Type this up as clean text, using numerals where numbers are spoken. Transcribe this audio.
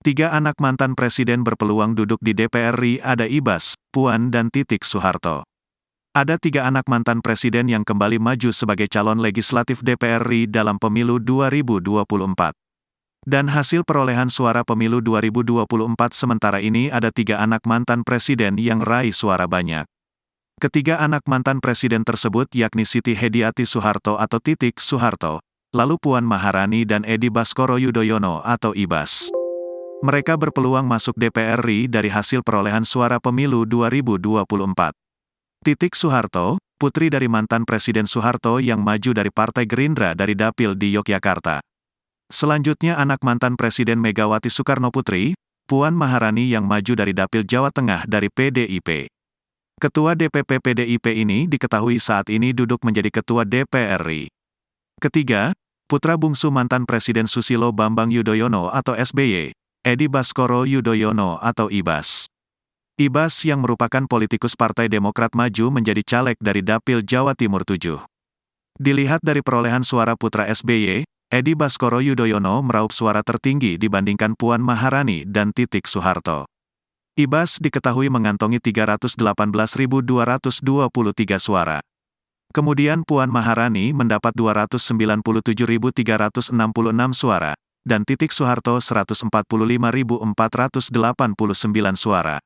Tiga anak mantan presiden berpeluang duduk di DPR RI ada Ibas, Puan dan Titik Soeharto. Ada tiga anak mantan presiden yang kembali maju sebagai calon legislatif DPR RI dalam pemilu 2024. Dan hasil perolehan suara pemilu 2024 sementara ini ada tiga anak mantan presiden yang raih suara banyak. Ketiga anak mantan presiden tersebut yakni Siti Hediati Soeharto atau Titik Soeharto, lalu Puan Maharani dan Edi Baskoro Yudhoyono atau Ibas. Mereka berpeluang masuk DPR RI dari hasil perolehan suara pemilu 2024. Titik Soeharto, putri dari mantan Presiden Soeharto yang maju dari Partai Gerindra dari Dapil di Yogyakarta. Selanjutnya anak mantan Presiden Megawati Soekarnoputri, Puan Maharani yang maju dari Dapil Jawa Tengah dari PDIP. Ketua DPP PDIP ini diketahui saat ini duduk menjadi Ketua DPR RI. Ketiga, putra bungsu mantan Presiden Susilo Bambang Yudhoyono atau SBY, Edi Baskoro Yudhoyono atau Ibas. Ibas yang merupakan politikus Partai Demokrat Maju menjadi caleg dari Dapil Jawa Timur 7. Dilihat dari perolehan suara putra SBY, Edi Baskoro Yudhoyono meraup suara tertinggi dibandingkan Puan Maharani dan Titik Soeharto. Ibas diketahui mengantongi 318.223 suara. Kemudian Puan Maharani mendapat 297.366 suara. Dan Titik Soeharto 145.489 suara.